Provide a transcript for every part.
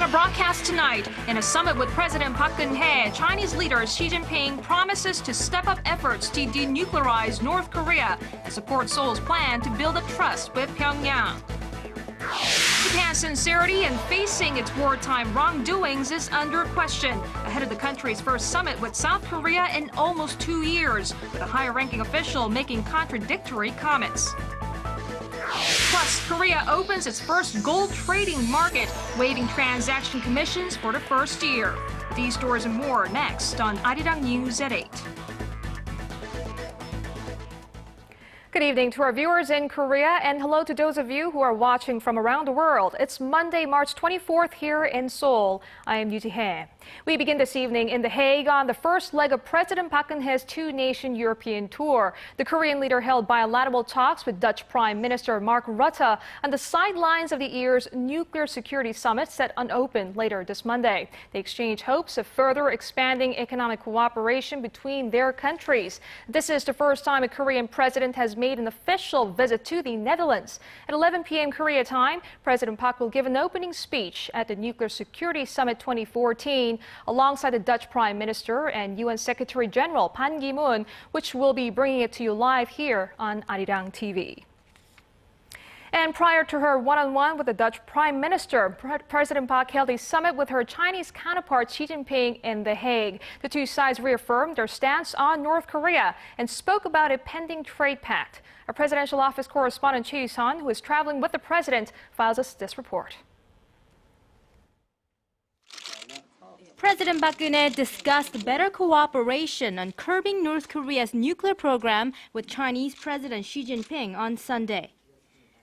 On a broadcast tonight, in a summit with President Park Geun-hye, Chinese leader Xi Jinping promises to step up efforts to denuclearize North Korea and support Seoul's plan to build up trust with Pyongyang. Japan's sincerity in facing its wartime wrongdoings is under question ahead of the country's first summit with South Korea in almost 2 years, with a higher-ranking official making contradictory comments. Plus, Korea opens its first gold trading market, waiving transaction commissions for the first year. These stories and more next on ARIRANG News at 8. Good evening to our viewers in Korea, and hello to those of you who are watching from around the world. It's Monday, March 24th here in Seoul. I am Yoo Ji-hye. We begin this evening in The Hague on the first leg of President Park Geun-hye's two-nation European tour. The Korean leader held bilateral talks with Dutch Prime Minister Mark Rutte on the sidelines of the year's nuclear security summit set unopened later this Monday. They exchanged hopes of further expanding economic cooperation between their countries. This is the first time a Korean president has made an official visit to the Netherlands. At 11 p.m. Korea time, President Park will give an opening speech at the Nuclear Security Summit 2014 alongside the Dutch Prime Minister and UN Secretary General Ban Ki-moon, which will be bringing it to you live here on Arirang TV. And prior to her one-on-one with the Dutch Prime Minister, President Park held a summit with her Chinese counterpart Xi Jinping in The Hague. The two sides reaffirmed their stance on North Korea and spoke about a pending trade pact. Our presidential office correspondent Choi Sun, who is traveling with the president, files us this report. President Park Geun-hye discussed better cooperation on curbing North Korea's nuclear program with Chinese President Xi Jinping on Sunday.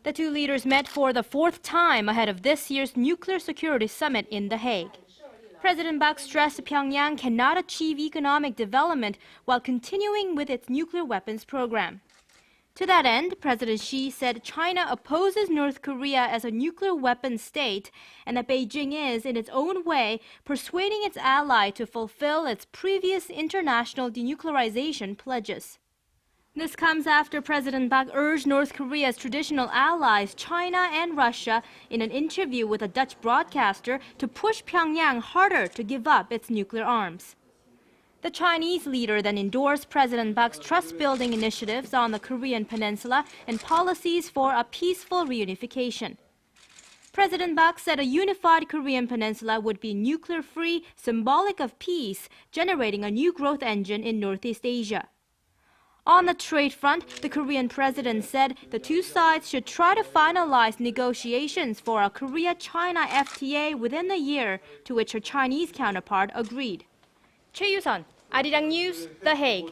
The two leaders met for the fourth time ahead of this year's Nuclear Security Summit in The Hague. President Park stressed Pyongyang cannot achieve economic development while continuing with its nuclear weapons program. To that end, President Xi said China opposes North Korea as a nuclear weapons state and that Beijing is, in its own way, persuading its ally to fulfill its previous international denuclearization pledges. This comes after President Park urged North Korea's traditional allies, China and Russia, in an interview with a Dutch broadcaster to push Pyongyang harder to give up its nuclear arms. The Chinese leader then endorsed President Park's trust-building initiatives on the Korean peninsula and policies for a peaceful reunification. President Park said a unified Korean peninsula would be nuclear-free, symbolic of peace, generating a new growth engine in Northeast Asia. On the trade front, the Korean president said the two sides should try to finalize negotiations for a Korea-China FTA within a year, to which her Chinese counterpart agreed. Choi Yoo-sun, Arirang News, The Hague.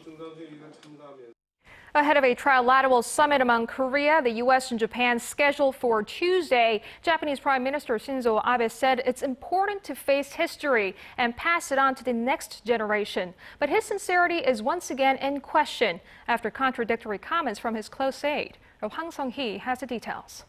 Ahead of a trilateral summit among Korea, the U.S. and Japan scheduled for Tuesday, Japanese Prime Minister Shinzo Abe said it's important to face history and pass it on to the next generation. But his sincerity is once again in question after contradictory comments from his close aide. Hwang Sung-hee has the details.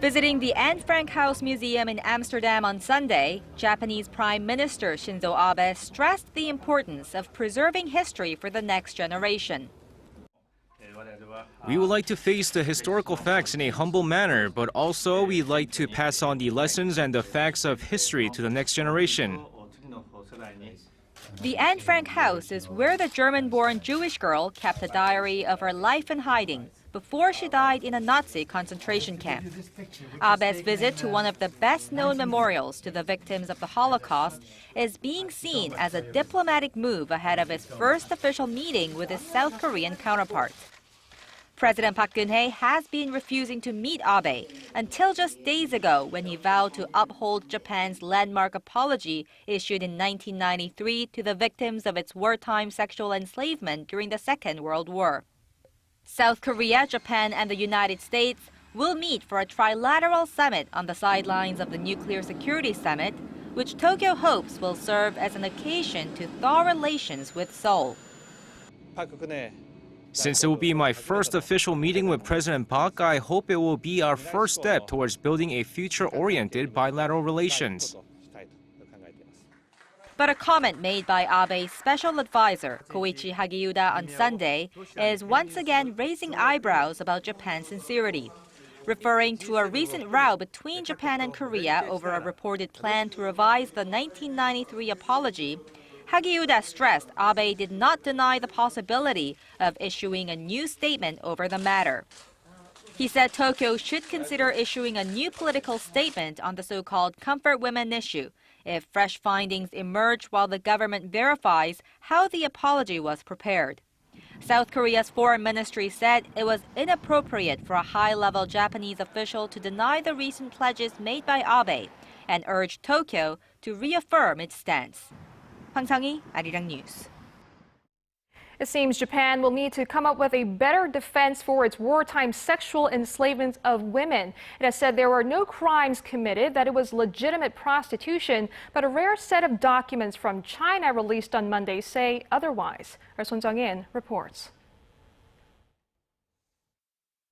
Visiting the Anne Frank House Museum in Amsterdam on Sunday, Japanese Prime Minister Shinzo Abe stressed the importance of preserving history for the next generation. We would like to face the historical facts in a humble manner, but also we'd like to pass on the lessons and the facts of history to the next generation. The Anne Frank House is where the German-born Jewish girl kept a diary of her life in hiding before she died in a Nazi concentration camp. Abe's visit to one of the best-known memorials to the victims of the Holocaust is being seen as a diplomatic move ahead of his first official meeting with his South Korean counterpart. President Park Geun-hye has been refusing to meet Abe until just days ago when he vowed to uphold Japan's landmark apology issued in 1993 to the victims of its wartime sexual enslavement during the Second World War. South Korea, Japan, and the United States will meet for a trilateral summit on the sidelines of the Nuclear Security Summit, which Tokyo hopes will serve as an occasion to thaw relations with Seoul. Since it will be my first official meeting with President Park, I hope it will be our first step towards building a future-oriented bilateral relations. But a comment made by Abe's special advisor, Koichi Hagiuda, on Sunday is once again raising eyebrows about Japan's sincerity. referring to a recent row between Japan and Korea over a reported plan to revise the 1993 apology. Hague stressed Abe did not deny the possibility of issuing a new statement over the matter. He said Tokyo should consider issuing a new political statement on the so-called comfort women issue if fresh findings emerge while the government verifies how the apology was prepared. South Korea's foreign ministry said it was inappropriate for a high-level Japanese official to deny the recent pledges made by Abe and urged Tokyo to reaffirm its stance. 황성희, 아리랑 뉴스. It seems Japan will need to come up with a better defense for its wartime sexual enslavement of women. It has said there were no crimes committed, that it was legitimate prostitution, but a rare set of documents from China released on Monday say otherwise. Our Son Jung-in reports.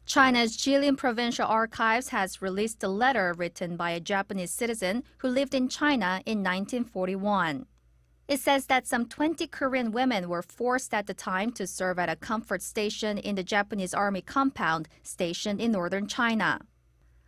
China's Jilin Provincial Archives has released a letter written by a Japanese citizen who lived in China in 1941. It says that some 20 Korean women were forced at the time to serve at a comfort station in the Japanese army compound stationed in northern China.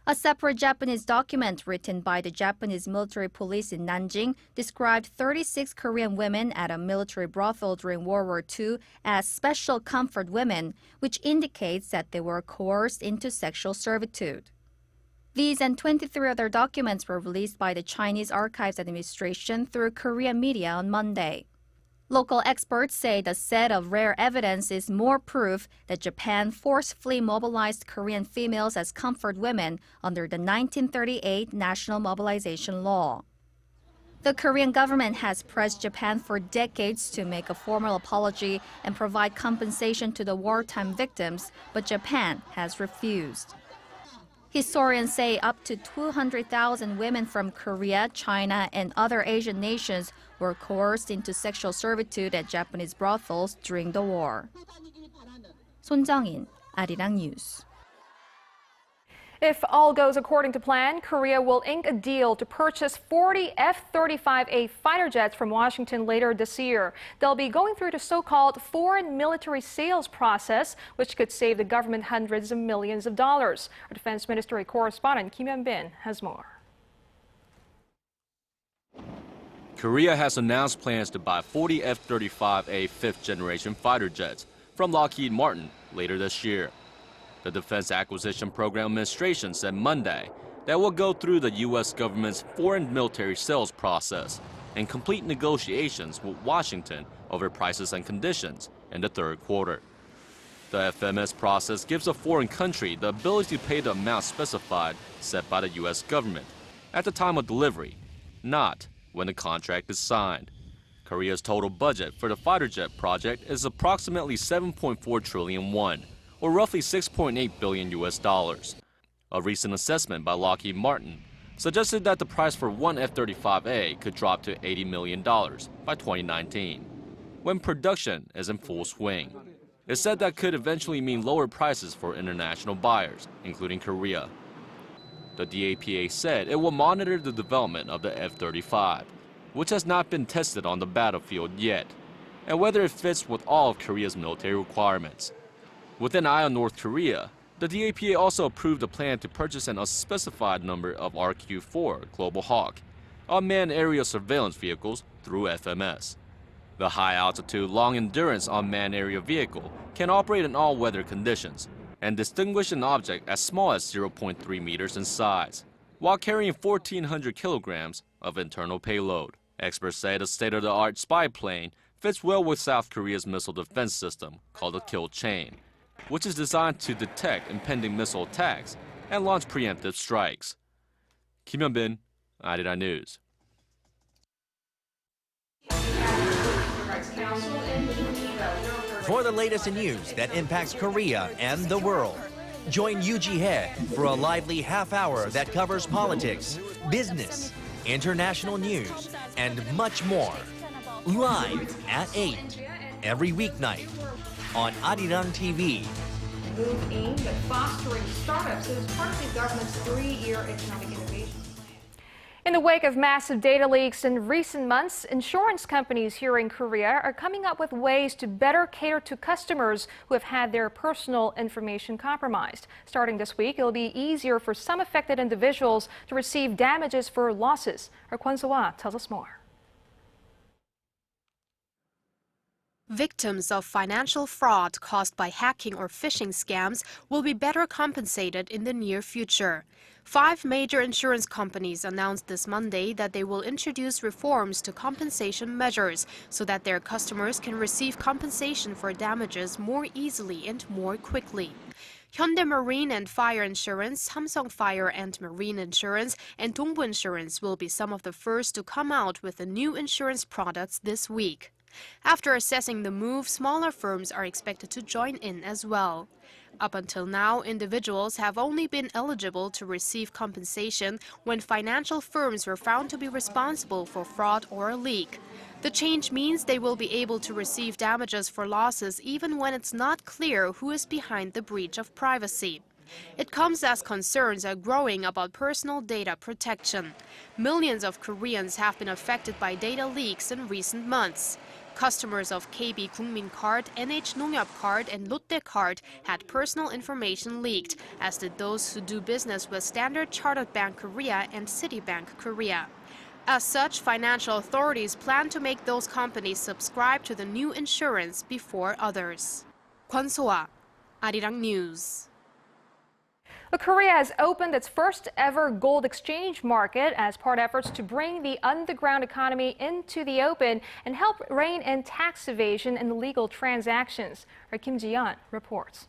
A separate Japanese document written by the Japanese military police in Nanjing described 36 Korean women at a military brothel during World War II as special comfort women, which indicates that they were coerced into sexual servitude. These and 23 other documents were released by the Chinese Archives Administration through Korean media on Monday. Local experts say the set of rare evidence is more proof that Japan forcefully mobilized Korean females as comfort women under the 1938 National Mobilization Law. The Korean government has pressed Japan for decades to make a formal apology and provide compensation to the wartime victims, but Japan has refused. Historians say up to 200,000 women from Korea, China, and other Asian nations were coerced into sexual servitude at Japanese brothels during the war. Son Jung-in, Arirang News. If all goes according to plan, Korea will ink a deal to purchase 40 F-35A fighter jets from Washington later this year. They'll be going through the so-called foreign military sales process, which could save the government hundreds of millions of dollars. Our Defense Ministry correspondent Kim Hyun-bin has more. Korea has announced plans to buy 40 F-35A fifth-generation fighter jets from Lockheed Martin later this year. The Defense Acquisition Program Administration said Monday that will go through the U.S. government's foreign military sales process and complete negotiations with Washington over prices and conditions in the third quarter. The FMS process gives a foreign country the ability to pay the amount specified set by the U.S. government at the time of delivery, not when the contract is signed. Korea's total budget for the fighter jet project is approximately 7.4 trillion won, or roughly $6.8 billion US. A recent assessment by Lockheed Martin suggested that the price for one F-35A could drop to $80 million by 2019, when production is in full swing. It said that could eventually mean lower prices for international buyers, including Korea. The DAPA said it will monitor the development of the F-35, which has not been tested on the battlefield yet, and whether it fits with all of Korea's military requirements. With an eye on North Korea, the DAPA also approved a plan to purchase an unspecified number of RQ-4 Global Hawk unmanned aerial surveillance vehicles through FMS. The high-altitude, long-endurance unmanned aerial vehicle can operate in all-weather conditions and distinguish an object as small as 0.3 meters in size, while carrying 1,400 kilograms of internal payload. Experts say the state-of-the-art spy plane fits well with South Korea's missile defense system called the Kill Chain, which is designed to detect impending missile attacks and launch preemptive strikes. Kim Hyun-bin, Arirang News. For the latest in news that impacts Korea and the world, join Yoo Ji-hye for a lively half hour that covers politics, business, international news, and much more. Live at 8 every weeknight on Arirang TV. Move aimed at fostering startups is part of the government's 3-year economic innovation plan. In the wake of massive data leaks in recent months, insurance companies here in Korea are coming up with ways to better cater to customers who have had their personal information compromised. Starting this week, it'll be easier for some affected individuals to receive damages for losses. Our Kwon So-ah tells us more. Victims of financial fraud caused by hacking or phishing scams will be better compensated in the near future. 5 major insurance companies announced this Monday that they will introduce reforms to compensation measures so that their customers can receive compensation for damages more easily and more quickly. Hyundai Marine and Fire Insurance, Samsung Fire and Marine Insurance, and Dongbu Insurance will be some of the first to come out with the new insurance products this week. After assessing the move, smaller firms are expected to join in as well. Up until now, individuals have only been eligible to receive compensation when financial firms were found to be responsible for fraud or a leak. The change means they will be able to receive damages for losses even when it's not clear who is behind the breach of privacy. It comes as concerns are growing about personal data protection. Millions of Koreans have been affected by data leaks in recent months. Customers of KB Kookmin Card, NH Nongyap Card, and Rutte Card had personal information leaked, as did those who do business with Standard Chartered Bank Korea and Citibank Korea. As such, financial authorities plan to make those companies subscribe to the new insurance before others. Kwon So-ah, Arirang News. Korea has opened its first ever gold exchange market as part of efforts to bring the underground economy into the open and help rein in tax evasion and illegal transactions. Our Kim Ji-yeon reports.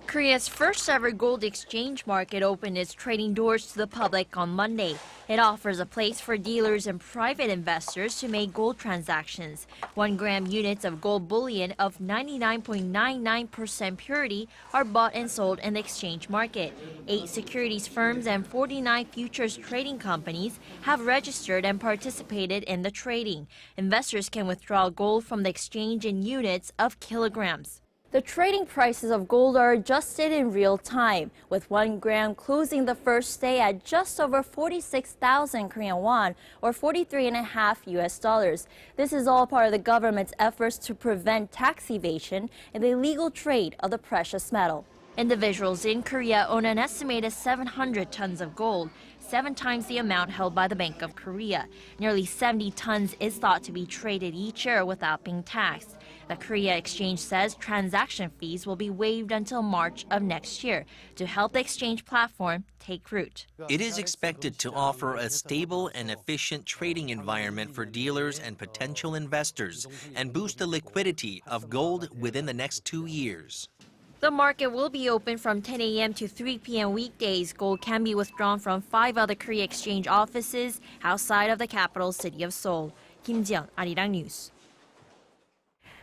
Korea's first ever gold exchange market opened its trading doors to the public on Monday. It offers a place for dealers and private investors to make gold transactions. 1-gram units of gold bullion of 99.99% purity are bought and sold in the exchange market. 8 securities firms and 49 futures trading companies have registered and participated in the trading. Investors can withdraw gold from the exchange in units of kilograms. The trading prices of gold are adjusted in real time, with 1 gram closing the first day at just over 46,000 Korean won, or $43.5 US. This is all part of the government's efforts to prevent tax evasion and the illegal trade of the precious metal. Individuals in Korea own an estimated 700 tons of gold, 7 times the amount held by the Bank of Korea. Nearly 70 tons is thought to be traded each year without being taxed. The Korea Exchange says transaction fees will be waived until March of next year to help the exchange platform take root. It is expected to offer a stable and efficient trading environment for dealers and potential investors and boost the liquidity of gold within the next 2 years. The market will be open from 10 a.m. to 3 p.m. weekdays. Gold can be withdrawn from 5 other Korea Exchange offices outside of the capital city of Seoul. Kim Ji-yeon, Arirang News.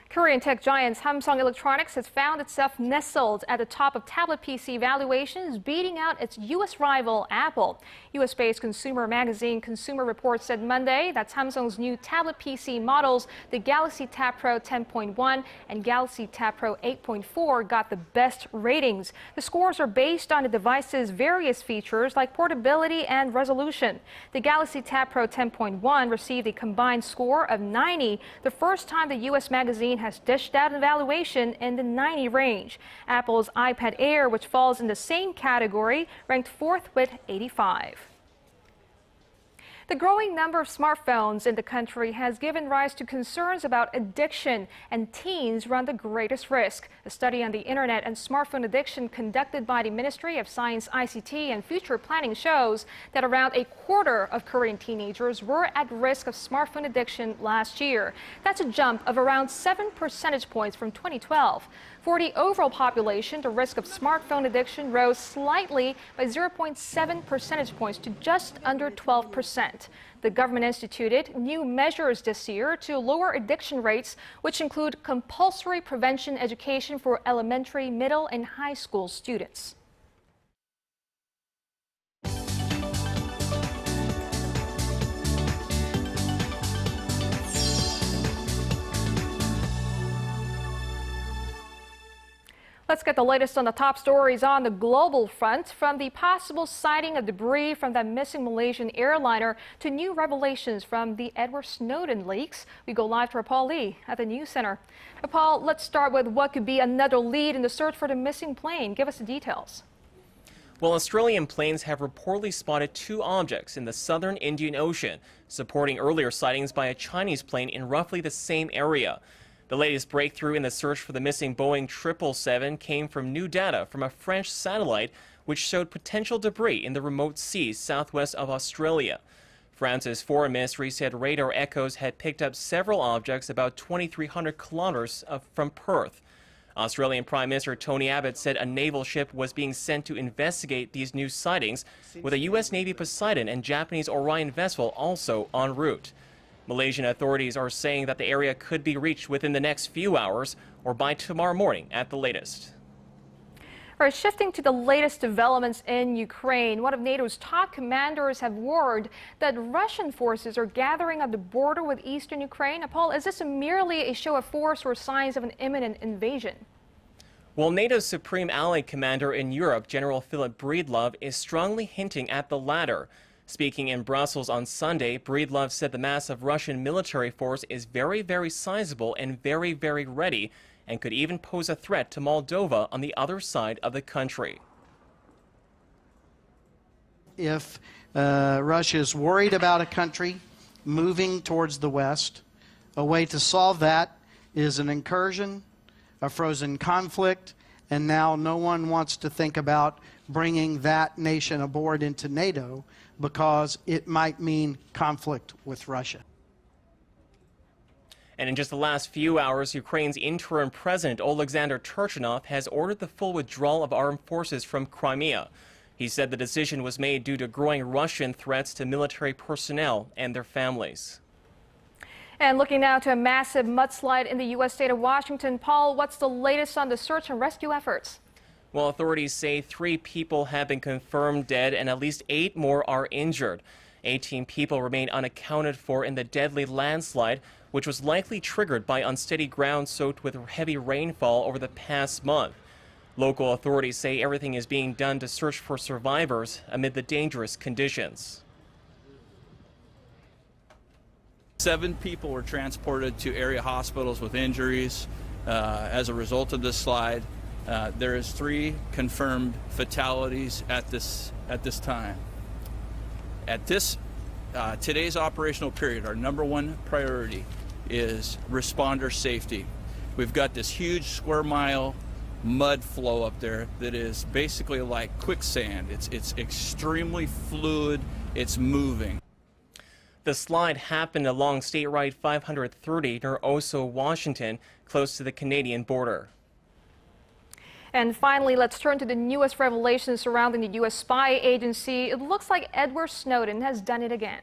Korean tech giant Samsung Electronics has found itself nestled at the top of tablet PC valuations, beating out its U.S. rival Apple. U.S.-based consumer magazine Consumer Reports said Monday that Samsung's new tablet PC models, the Galaxy Tab Pro 10.1 and Galaxy Tab Pro 8.4, got the best ratings. The scores are based on the device's various features like portability and resolution. The Galaxy Tab Pro 10.1 received a combined score of 90, the first time the U.S. magazine has dished out an evaluation in the 90 range. Apple's iPad Air, which falls in the same category, ranked 4th with 85. The growing number of smartphones in the country has given rise to concerns about addiction, and teens run the greatest risk. A study on the internet and smartphone addiction conducted by the Ministry of Science, ICT, and Future Planning shows that around a quarter of Korean teenagers were at risk of smartphone addiction last year. That's a jump of around 7 percentage points from 2012. For the overall population, the risk of smartphone addiction rose slightly by 0.7 percentage points to just under 12%. The government instituted new measures this year to lower addiction rates, which include compulsory prevention education for elementary, middle, and high school students. Let's get the latest on the top stories on the global front, from the possible sighting of debris from that missing Malaysian airliner to new revelations from the Edward Snowden leaks. We go live to our Paul Lee at the News Center. Paul, let's start with what could be another lead in the search for the missing plane. Give us the details. Well, Australian planes have reportedly spotted two objects in the southern Indian Ocean, supporting earlier sightings by a Chinese plane in roughly the same area. The latest breakthrough in the search for the missing Boeing 777 came from new data from a French satellite which showed potential debris in the remote seas southwest of Australia. France's foreign ministry said radar echoes had picked up several objects about 2,300 kilometers from Perth. Australian Prime Minister Tony Abbott said a naval ship was being sent to investigate these new sightings, with a U.S. Navy Poseidon and Japanese Orion vessel also en route. Malaysian authorities are saying that the area could be reached within the next few hours or by tomorrow morning at the latest. All right, shifting to the latest developments in Ukraine, one of NATO's top commanders have warned that Russian forces are gathering at the border with eastern Ukraine. Paul, is this merely a show of force or signs of an imminent invasion? Well, NATO's supreme allied commander in Europe, General Philip Breedlove, is strongly hinting at the latter. Speaking in Brussels on Sunday, Breedlove said the massive Russian military force is very, very sizable and very, very ready, and could even pose a threat to Moldova on the other side of the country. If Russia is worried about a country moving towards the west, a way to solve that is an incursion, a frozen conflict, and now no one wants to think about bringing that nation aboard into NATO because it might mean conflict with Russia. And in just the last few hours, Ukraine's interim president, Oleksandr Turchinov, has ordered the full withdrawal of armed forces from Crimea. He said the decision was made due to growing Russian threats to military personnel and their families. And looking now to a massive mudslide in the U.S. state of Washington. Paul, what's the latest on the search and rescue efforts? Well, authorities say 3 people have been confirmed dead and at least 8 more are injured. 18 people remain unaccounted for in the deadly landslide, which was likely triggered by unsteady ground soaked with heavy rainfall over the past month. Local authorities say everything is being done to search for survivors amid the dangerous conditions. 7 people were transported to area hospitals with injuries as a result of this slide. There is 3 confirmed fatalities at this time. At today's operational period, our number 1 priority is responder safety. We've got this huge square-mile mud flow up there that is basically like quicksand. It's extremely fluid. It's moving. The slide happened along State Route 530 near Oso, Washington, close to the Canadian border. And finally, let's turn to the newest revelations surrounding the U.S. spy agency. It looks like Edward Snowden has done it again.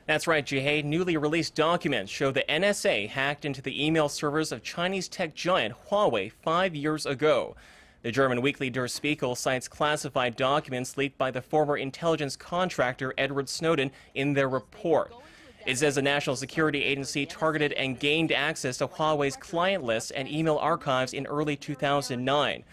That's right, Jihei. Newly released documents show the NSA hacked into the email servers of Chinese tech giant Huawei 5 years ago. The German weekly Der Spiegel cites classified documents leaked by the former intelligence contractor Edward Snowden in their report. It says the National Security Agency targeted and gained access to Huawei's client lists and email archives in early 2009.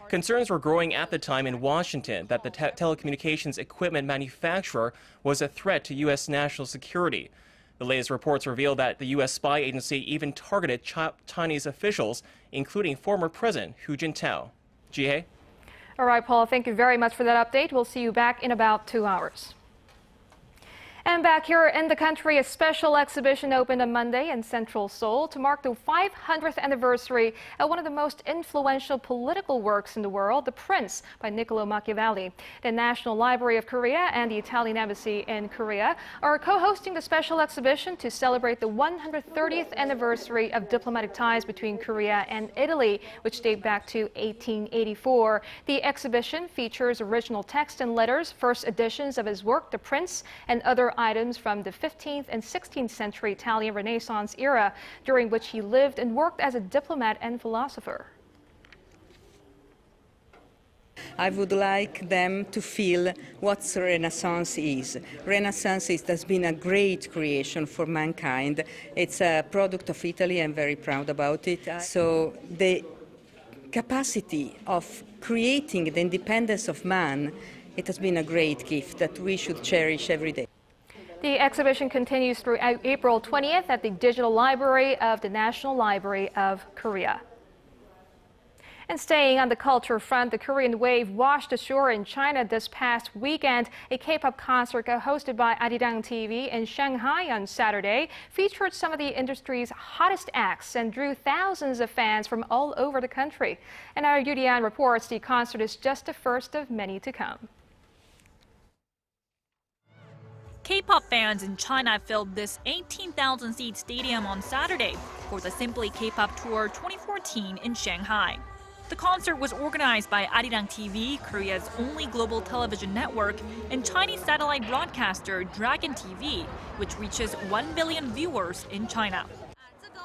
Concerns were growing at the time in Washington that the telecommunications equipment manufacturer was a threat to U.S. national security. The latest reports reveal that the U.S. spy agency even targeted Chinese officials, including former President Hu Jintao. Jihei? All right, Paul, thank you very much for that update. We'll see you back in about 2 hours. And back here in the country, a special exhibition opened on Monday in central Seoul to mark the 500th anniversary of one of the most influential political works in the world, The Prince by Niccolo Machiavelli. The National Library of Korea and the Italian Embassy in Korea are co-hosting the special exhibition to celebrate the 130th anniversary of diplomatic ties between Korea and Italy, which date back to 1884. The exhibition features original text and letters, first editions of his work, The Prince, and other items from the 15th and 16th century Italian Renaissance era, during which he lived and worked as a diplomat and philosopher. I would like them to feel what Renaissance is. Renaissance has been a great creation for mankind. It's a product of Italy. I'm very proud about it. So they capacity of creating the independence of man, it has been a great gift that we should cherish every day. The exhibition continues through April 20th at the Digital Library of the National Library of Korea. And staying on the culture front, the Korean wave washed ashore in China this past weekend. A K-pop concert hosted by ARIRANG TV in Shanghai on Saturday featured some of the industry's hottest acts and drew thousands of fans from all over the country. And our Yudian reports the concert is just the first of many to come. K-pop fans in China filled this 18,000-seat stadium on Saturday for the Simply K-pop Tour 2014 in Shanghai. The concert was organized by Arirang TV, Korea's only global television network, and Chinese satellite broadcaster Dragon TV, which reaches 1 billion viewers in China.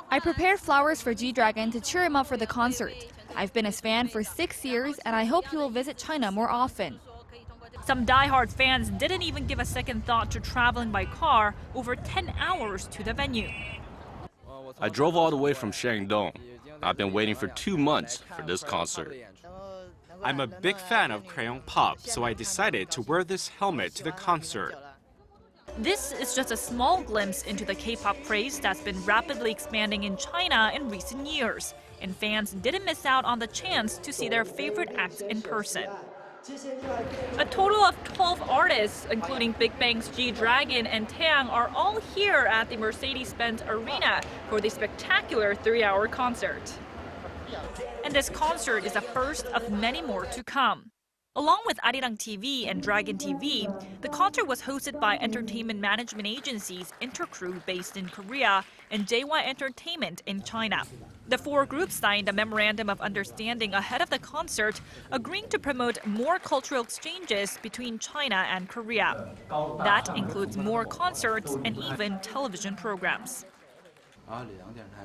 I prepared flowers for G-Dragon to cheer him up for the concert. I've been his fan for 6 years, and I hope he will visit China more often. Some diehard fans didn't even give a second thought to traveling by car over 10 hours to the venue. I drove all the way from Shandong. I've been waiting for 2 months for this concert. I'm a big fan of crayon pop, so I decided to wear this helmet to the concert. This is just a small glimpse into the K-pop craze that's been rapidly expanding in China in recent years, and fans didn't miss out on the chance to see their favorite acts in person. A total of 12 artists, including Big Bang's G-Dragon and Taeyang, are all here at the Mercedes-Benz Arena for the spectacular 3-hour concert. And this concert is the first of many more to come. Along with Arirang TV and Dragon TV, the concert was hosted by entertainment management agencies Intercrew based in Korea and JY Entertainment in China. The 4 groups signed a memorandum of understanding ahead of the concert, agreeing to promote more cultural exchanges between China and Korea. That includes more concerts and even television programs.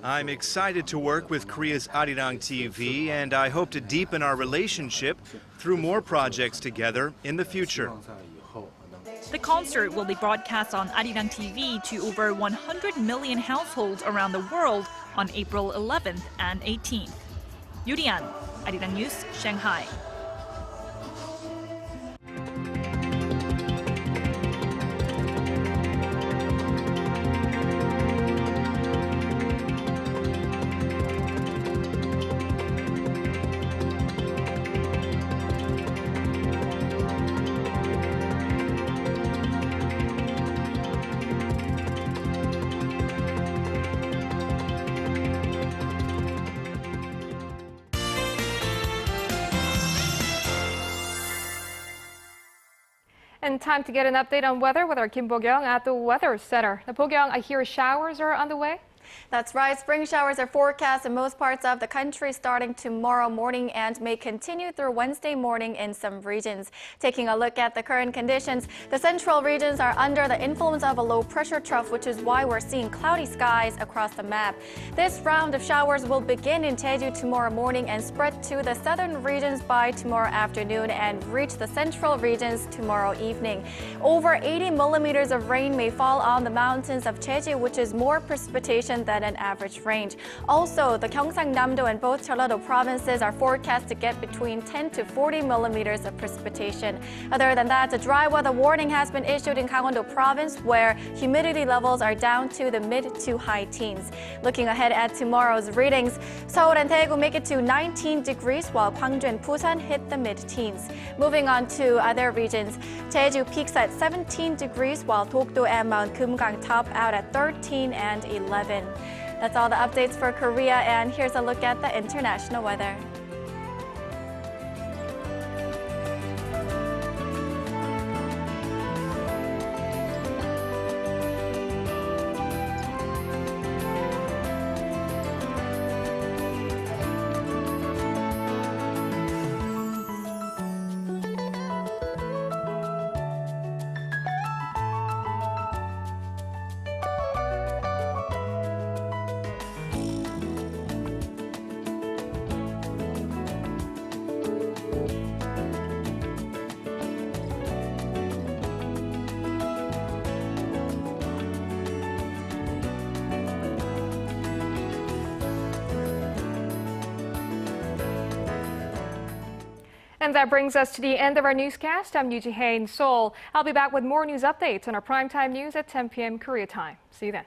I'm excited to work with Korea's Arirang TV, and I hope to deepen our relationship through more projects together in the future. The concert will be broadcast on Arirang TV to over 100 million households around the world on April 11th and 18th. Yurian, Arirang News, Shanghai. And time to get an update on weather with our Kim Bo-kyung at the Weather Center. Now, Bo-kyung, I hear showers are on the way? That's right. Spring showers are forecast in most parts of the country starting tomorrow morning and may continue through Wednesday morning in some regions. Taking a look at the current conditions, the central regions are under the influence of a low pressure trough, which is why we're seeing cloudy skies across the map. This round of showers will begin in Jeju tomorrow morning and spread to the southern regions by tomorrow afternoon and reach the central regions tomorrow evening. Over 80 millimeters of rain may fall on the mountains of Jeju, which is more precipitation than an average range. Also, the Gyeongsang-Namdo and both Jeollado provinces are forecast to get between 10 to 40 millimeters of precipitation. Other than that, a dry weather warning has been issued in Gangwon-do province, where humidity levels are down to the mid to high teens. Looking ahead at tomorrow's readings, Seoul and Daegu make it to 19 degrees, while Gwangju and Busan hit the mid-teens. Moving on to other regions, Jeju peaks at 17 degrees, while Dokdo and Mount Kumgang top out at 13 and 11. That's all the updates for Korea, and here's a look at the international weather. And that brings us to the end of our newscast. I'm Yoo Ji-hye in Seoul. I'll be back with more news updates on our primetime news at 10 p.m. Korea time. See you then.